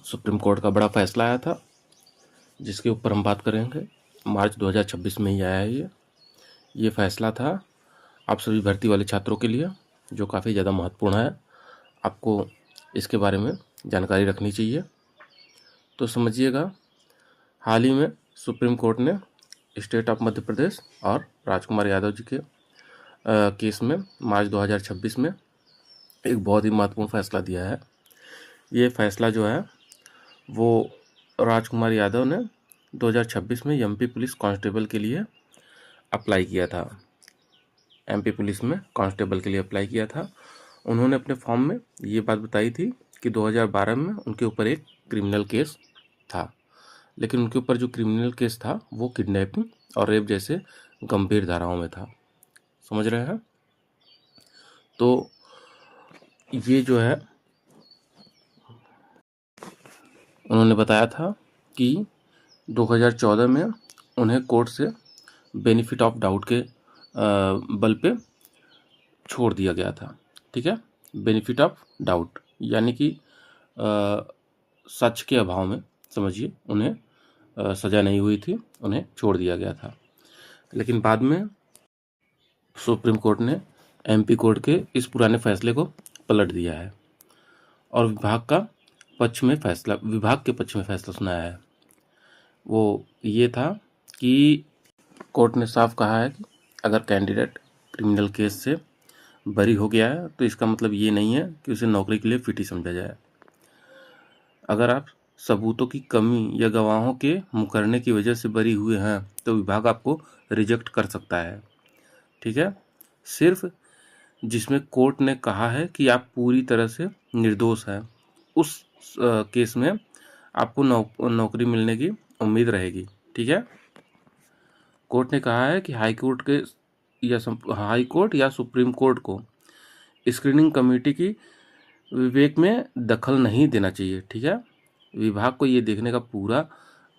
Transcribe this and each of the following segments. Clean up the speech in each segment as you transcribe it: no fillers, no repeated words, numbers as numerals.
Supreme court का बड़ा फैसला आया था, जिसके ऊपर हम बात करेंगे। मार्च 2026 में ही आया है ये फैसला था आप सभी भर्ती वाले छात्रों के लिए, जो काफ़ी ज़्यादा महत्वपूर्ण है। आपको इसके बारे में जानकारी रखनी चाहिए। तो समझिएगा, हाल ही में सुप्रीम कोर्ट ने स्टेट ऑफ मध्य प्रदेश और राजकुमार यादव जी के केस में मार्च 2026 में एक बहुत ही महत्वपूर्ण फैसला दिया है। ये फैसला जो है वो राजकुमार यादव ने 2026 में एमपी पुलिस कांस्टेबल के लिए अप्लाई किया था। एमपी पुलिस में कांस्टेबल के लिए अप्लाई किया था। उन्होंने अपने फॉर्म में ये बात बताई थी कि 2012 में उनके ऊपर एक क्रिमिनल केस था, लेकिन उनके ऊपर जो क्रिमिनल केस था वो किडनैपिंग और रेप जैसे गंभीर धाराओं में था। समझ रहे हैं? तो ये जो है उन्होंने बताया था कि 2014 में उन्हें कोर्ट से बेनिफिट ऑफ डाउट के बल पे छोड़ दिया गया था। ठीक है, बेनिफिट ऑफ डाउट यानी कि सच के अभाव में, समझिए, उन्हें सज़ा नहीं हुई थी, उन्हें छोड़ दिया गया था। लेकिन बाद में सुप्रीम कोर्ट ने एमपी कोर्ट के इस पुराने फैसले को पलट दिया है और विभाग के पक्ष में फैसला सुनाया है। वो ये था कि कोर्ट ने साफ कहा है कि अगर कैंडिडेट क्रिमिनल केस से बरी हो गया है तो इसका मतलब ये नहीं है कि उसे नौकरी के लिए फिट ही समझा जाए। अगर आप सबूतों की कमी या गवाहों के मुकरने की वजह से बरी हुए हैं तो विभाग आपको रिजेक्ट कर सकता है। ठीक है, सिर्फ जिसमें कोर्ट ने कहा है कि आप पूरी तरह से निर्दोष हैं, उस केस में आपको नौकरी मिलने की उम्मीद रहेगी। ठीक है, कोर्ट ने कहा है कि हाई कोर्ट या सुप्रीम कोर्ट को स्क्रीनिंग कमेटी की विवेक में दखल नहीं देना चाहिए। ठीक है, विभाग को ये देखने का पूरा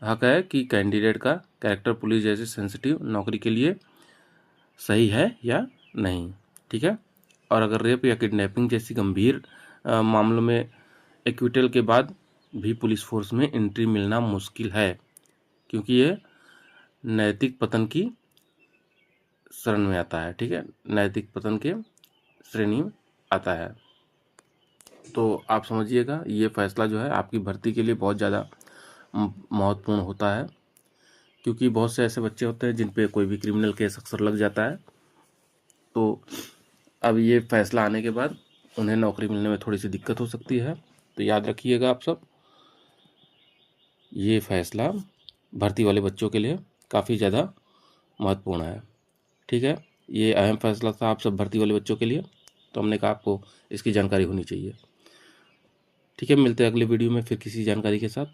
हक है कि कैंडिडेट का कैरेक्टर पुलिस जैसे सेंसिटिव नौकरी के लिए सही है या नहीं। ठीक है, और अगर रेप या किडनैपिंग जैसी गंभीर मामलों में एक्विटल के बाद भी पुलिस फोर्स में एंट्री मिलना मुश्किल है, क्योंकि ये नैतिक पतन की शरण में आता है। ठीक है, नैतिक पतन के श्रेणी में आता है। तो आप समझिएगा, ये फैसला जो है आपकी भर्ती के लिए बहुत ज़्यादा महत्वपूर्ण होता है, क्योंकि बहुत से ऐसे बच्चे होते हैं जिन पे कोई भी क्रिमिनल केस अक्सर लग जाता है। तो अब ये फैसला आने के बाद उन्हें नौकरी मिलने में थोड़ी सी दिक्कत हो सकती है। तो याद रखिएगा आप सब, ये फैसला भर्ती वाले बच्चों के लिए काफ़ी ज़्यादा महत्वपूर्ण है। ठीक है, ये अहम फैसला था आप सब भर्ती वाले बच्चों के लिए, तो हमने कहा आपको इसकी जानकारी होनी चाहिए। ठीक है, मिलते हैं अगले वीडियो में फिर किसी जानकारी के साथ।